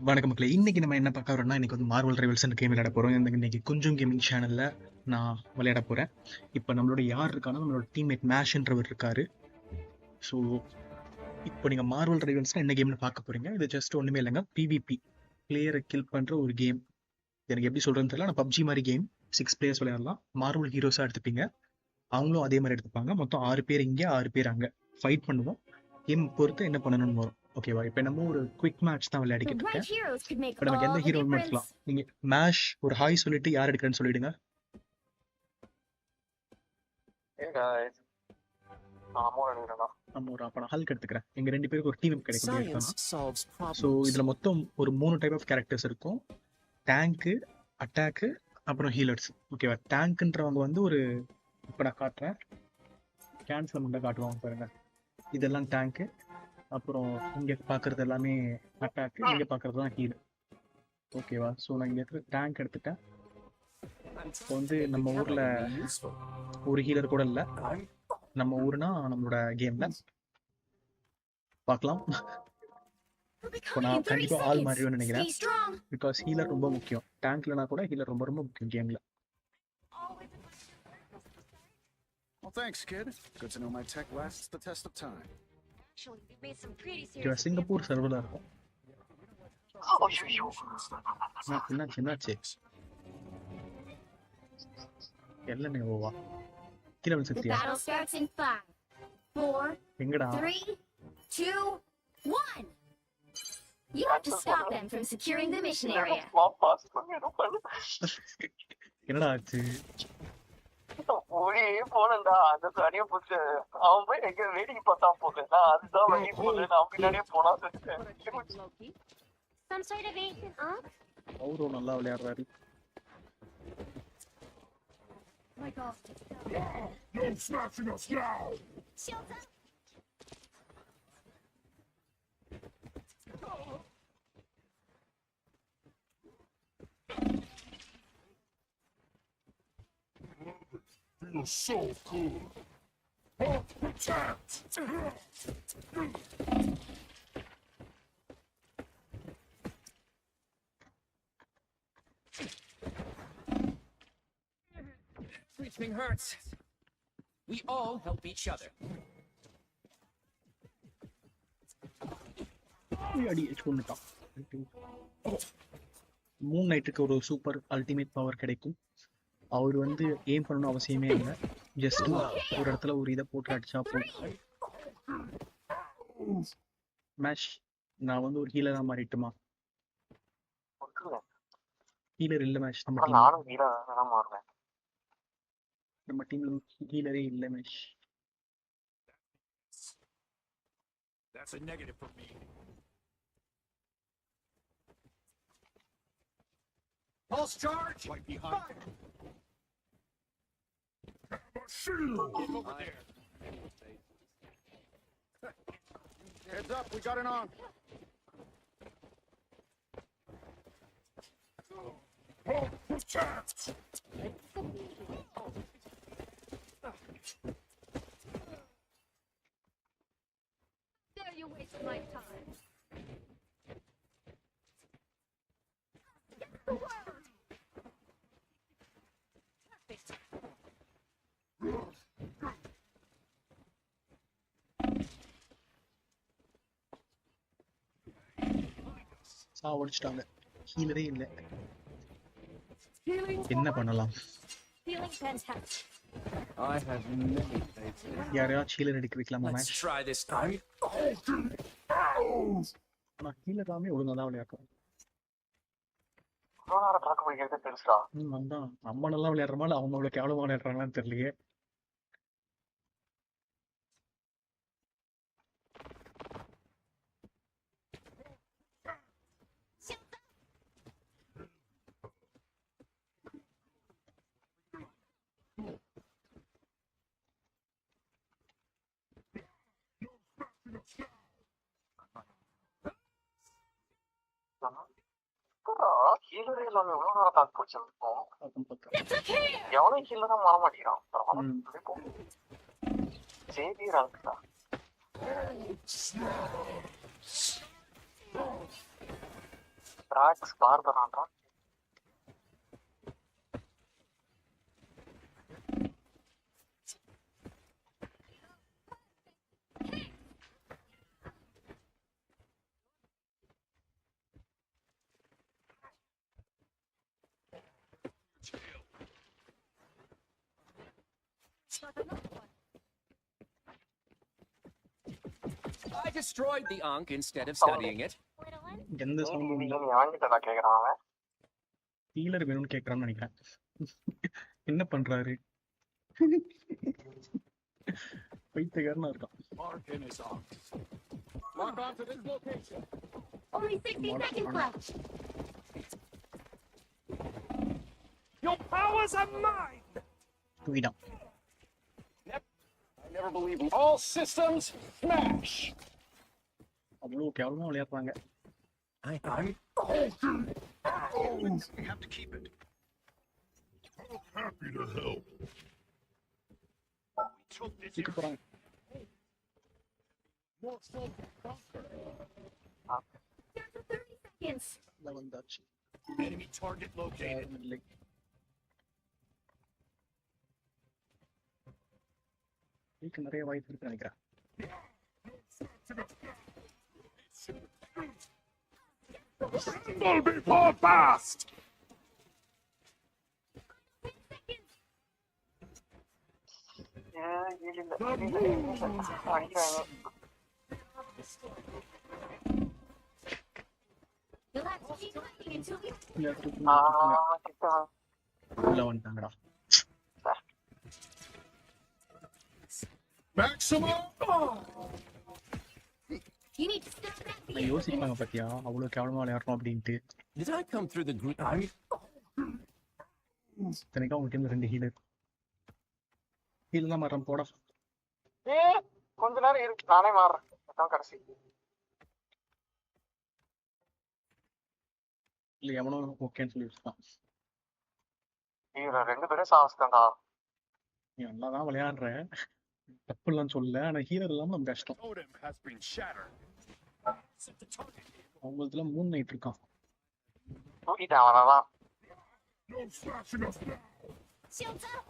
வணக்கம் மக்களே. இன்னைக்கு நம்ம என்ன பார்க்க வரோம்னா, இன்னைக்கு வந்து மார்வல் ரைவல்ஸ் கேம் விளையாட போறோம். இன்னைக்கு கொஞ்சம் கேமிங் சேனல்ல நான் விளையாட போறேன். இப்போ நம்மளோட யார் இருக்கானா, நம்மளோட டீம்மேட் மேஷ்ன்றவர் இருக்காரு. ஸோ இப்போ நீங்க மார்வல் ரைவல்ஸ்னா என்ன கேம்னு பார்க்க போறீங்க. இது ஜஸ்ட் ஒண்ணுமே இல்லைங்க, பிவிபி பிளேயரை கில் பண்ற ஒரு கேம். எனக்கு எப்படி சொல்றதுன்னு தெரியல. நான் பப்ஜி மாதிரி கேம் 6 பிளேயர்ஸ் விளையாடலாம். மார்வல் ஹீரோஸா எடுத்துப்பீங்க, அவங்களும் அதே மாதிரி எடுத்துப்பாங்க. மொத்தம் 6 பேர் இங்கே, 6 பேர் அங்கே ஃபைட் பண்ணுவோம். கேம் பொறுத்து என்ன பண்ணணும்னு வரும். ஓகேவா? இப்போ நம்ம ஒரு குவிக் மேட்ச் தான் விளையாடிக்கிட்டு இருக்கேன். இப்போ நமக்கு எந்த ஹீரோ எடுக்கலாம். நீங்க மேஷ் ஒரு ஹாய் சொல்லிட்டு யார் எடுக்கிறேன்னு சொல்லிடுங்க. அப்ப நான் ஹல்க் எடுத்துக்கிறேன். எங்க 2 பேருக்கு ஒரு டீம் கிடைக்கும். ஸோ இதுல மொத்தம் ஒரு 3 டைப் ஆஃப் கேரக்டர்ஸ் இருக்கும். டேங்க்கு, அட்டாக்கு, அப்புறம் ஹீலர்ஸ். ஓகேவா? டேங்க்ன்றவங்க வந்து ஒரு, இப்போ நான் காட்டுறேன், கேன்சல் மட்டும் காட்டுவாங்க பாருங்க. இதெல்லாம் டேங்க்கு. அப்புறம் இங்க பாக்குறது எல்லாமே அட்டாக்கு, இங்க பாக்குறது தான் ஹீல். ஓகேவா? ஸோ நான் இங்க இருக்கிற டேங்க் எடுத்துட்டேன். இப்போ வந்து நம்ம ஊர்ல ஒரு ஹீலர் கூட இல்லை. நம்ம ஊர்னா நம்மளோட கேம்ல பார்க்கலாம். இப்போ நான் கண்டிப்பா ஆள் மாறிடுவேன்னு நினைக்கிறேன். பிகாஸ் ஹீலர் ரொம்ப முக்கியம். டேங்க்லனா கூட ஹீலர் ரொம்ப ரொம்ப முக்கியம் கேம்ல. Well, thanks, kid. Good to know my tech lasts the test of time. Singapore சர்வரா இருக்கும். என்னாச்சு எல்லாமே ஓவா கீழே விழுந்துட்டியா? எங்கடா? You have to stop them from securing the mission area. என்னடா ஆச்சு? ஒரே போனண்டா அந்த தனியா போச்சு. அவன் போய் எங்க வேடிக்கை பார்த்தா போகுதுன்னா அதுதான் வழி போகுது. நான் பின்னாடியே போனா Some sort of ancient unk? அவரும் நல்லா விளையாடுறாரு. My God. No smashing us now! Shields up! Feels so good. Protect! Everything hurts. We all help each other. அடி கொண்டுட்டான். மூன் நைட்டுக்கு ஒரு சூப்பர் அல்டிமேட் பவர் கிடைக்கும். அவர் வந்து ஏம் பண்ணணும் அவசியமே இல்லை. ஜஸ்ட் ஒரு இடத்துல ஒரு இதை போட்டு அடிச்சா போதும். மேஷ், நான் வந்து ஒரு ஹீலரா மாறிட்டுமா? ஹீலர் இல்ல மேஷ். நானும் ஹீலரா மாறுவேன். நம்ம டீம்ல ஹீலரே இல்ல mash. That's a negative for me. Pulse charge! Right behind. Shield! Over there. Heads up, we got it on. Protect! There you wasted my time. Get the word! Perfect. சாவடிச்சிட்டாங்க. ஹீலரே இல்ல. Healing என்ன பண்ணலாம்? Feeling fantastic. I have many faiths in it. யாரையாச்சும் healer எடுக்க வைக்கலாமா Let's மேஷ்? try this time. ஆனா healer எல்லாமே ஒழுங்கா தான் விளையாடுறோம். இவ்வளவு நேரம் தாக்கு பிடிக்கிறது பெருசா. அதான் நம்ம நல்லா விளையாடுறோமா இல்ல அவங்க அவ்வளவு கேவலமா விளையாடுறாங்களான்னு தெரியலையே. ஹீலரே எல்லாமே எவ்வளவு நேரம் தாக்கு பிடிச்சிருக்கோம். எவனும் ஹீலரா மாற மாட்டேங்கிறான். ஜேபி ரேங்க் தான். Maths பார்பரான்றா. I destroyed the Ankh instead of studying it. எந்த சவுண்டும் இல்லை. நீ வாங்கிட்டதா கேக்குறான் அவன். ஹீலர் வேணும்னு கேட்கறான்னு நினைக்கிறேன். என்ன பண்றாரு? பைத்தியக்காரனா இருக்கான். Marking is on. Lock on to this location. Only 60 seconds left. Your powers are mine! தூக்கிட்டான். I never believe all systems smash. அவ்வளோ கேவலமா விளையாடுறாங்க. I'm we have to keep it. Happy to help. Took this தூக்கி போறாங்க. More folk to conquer. Down to 30 seconds. இதை வந்தாச்சு. enemy target located. யாரும் இல்லை. இதுக்கு நிறைய வாய்ப்பு இருக்குன்னு நினைக்கிறேன். Will be for fast. அடிக்கிறாங்க. You'll have to keep fighting until you இல்ல, தூக்கு. கிட்ட வா. உள்ள வந்துட்டாங்கடா. Maximum. You need to stop that நான் beat. யோசிப்பாங்க பாத்தியா, அவ்வளவு கேவலமா விளையாடுறோம் அப்படின்ட்டு. Did I come through the green? இத்தனைக்கும் அவங்க டீம்ல 2 ஹீலர். ஹீல் தான் மாறேன் போடா. கொஞ்ச நேரம் இருக்கு, நானே மாறுறேன். அதான் கடைசி. இல்ல எவனோ ஓகேன்னு சொல்லி வச்சுட்டான். இவர 2 பேரும் சாவஸ்தான்டா. நீ நல்லா தான் விளையாடுற, தப்பு இல்லைன்னு சொல்ல. ஆனா ஹீலர் இல்லாம நம்ம கஷ்டம். Totem has been shattered. Set the target. அவங்களதுல 3 night இருக்கான். தூக்கிட்டேன் அவனதான். No slashing us now. Shields up.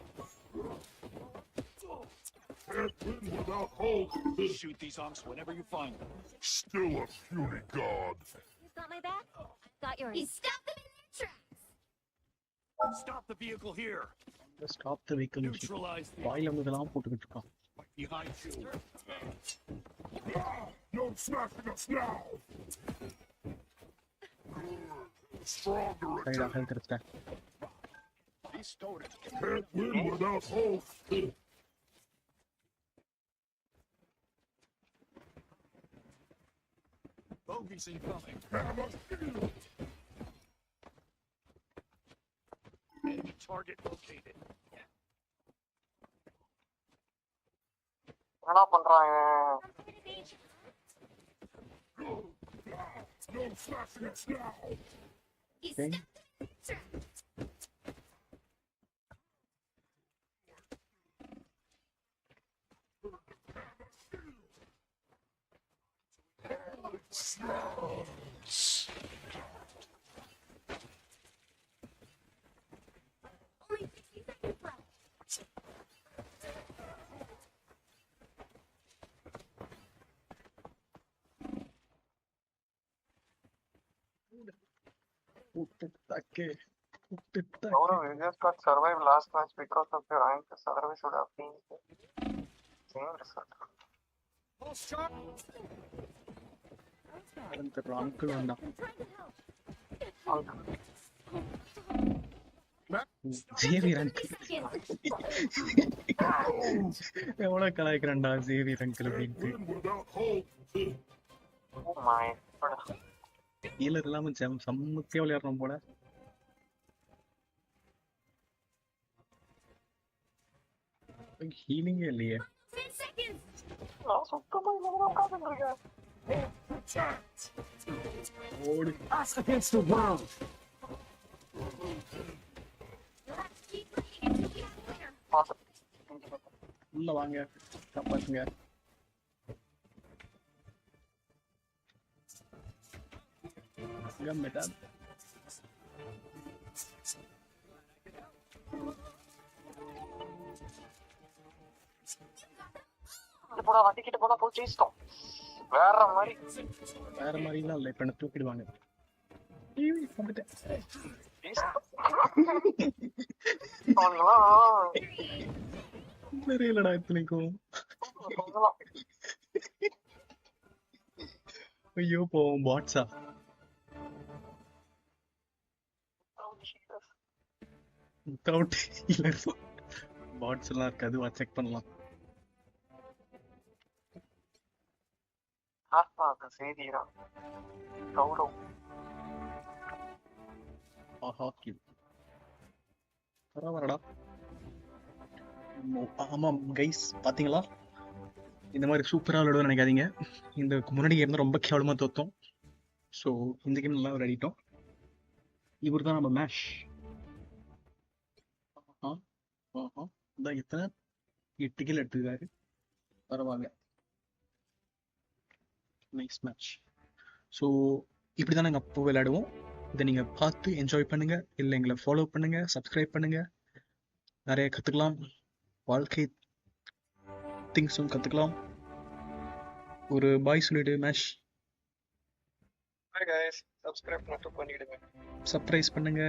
Can't win without hope. Shoot these onks whenever you find them. Still a puny god. You've got my back? I've got yours. He stopped them in their tracks. Stop the vehicle here. Stop the vehicle. Neutralize the வாயில வந்ததெல்லாம் போட்டுக்கிட்டு இருக்கான். behind you. No slashing us now. Stronger சைடா attack. Health எடுத்துட்டேன். These totems Can't win without hope. bogeys incoming. Hammer. Enemy target located. என்னடா பண்றான் இவன்? No slashing us now. He Okay. stopped them in their tracks. Only 60 seconds left. கூப்பிட்டுட்டாக்கே. கூப்பிட்டுட்டாக்கே. Gaurav, you just got survived last match because of your rank. Otherwise would have been same result. அந்த uncle வந்தான். I'm trying to help. Xavier uncle. 30 seconds. எவ்வளவு கலாய்க்கிறான்டா Xavier uncle அப்படின்ட்டு. Win without hope. Oh my god. Healer இல்லாம சம்மத்தியா விளையாடுறோம் போல. ஹீலிங்கே இல்லையே. 10 seconds. நான் சுத்தமா இவ்வளவு உட்கார்ந்துட்டு இருக்கேன். ஓடு. Us against the world! You'll have to keep fighting until you have a winner. பாத்து. உள்ள வாங்க, காப்பாத்துங்க. போடா வண்டி கிட்ட போனா போய் ஜெயிச்சிட்டோம். வேற மாதிரி வேற மாதிரிலாம் இல்லை, இப்போ என்ன தூக்கிடுவாங்க. ஐயோ, வந்துட்டேன். அவனுங்களாம் தெரியலடா இத்தனைக்கும். ஐயோ போவோம் பாட்ஸா. வித்தவுட் ஹீலர் பாட்ஸ் எல்லாம் இருக்காது, வா செக் பண்ணலாம். ஆத்மாவுக்கு செய்திடா கௌரவ். ஆஹா கில் பரவாயில்லடா. ஆமாம் கைஸ், பாத்தீங்களா இந்த மாதிரி சூப்பரா விளையாடுவோம் நினைக்காதீங்க. இந்த முன்னாடி இருந்தால் ரொம்ப கேவலமா தோத்தோம். ஸோ இந்த கேம் நல்லா விளையாடிட்டோம். இவர் தான் நம்ம மேஷ். எத்தனை 8 கில் எடுத்துக்காரு, பரவாயில்ல. Nice match. ஸோ இப்படி தான் நாங்கள் அப்போ விளையாடுவோம். இதை நீங்கள் பார்த்து என்ஜாய் பண்ணுங்க, இல்லை எங்களை ஃபாலோ பண்ணுங்க, சப்ஸ்கிரைப் பண்ணுங்க. நிறைய கற்றுக்கலாம், வாழ்க்கை திங்ஸும் கற்றுக்கலாம். ஒரு பாய் சொல்லிடு மேஷ். Hi guys, subscribe மட்டும் பண்ணிடுங்க. சர்ப்ரைஸ் பண்ணுங்க.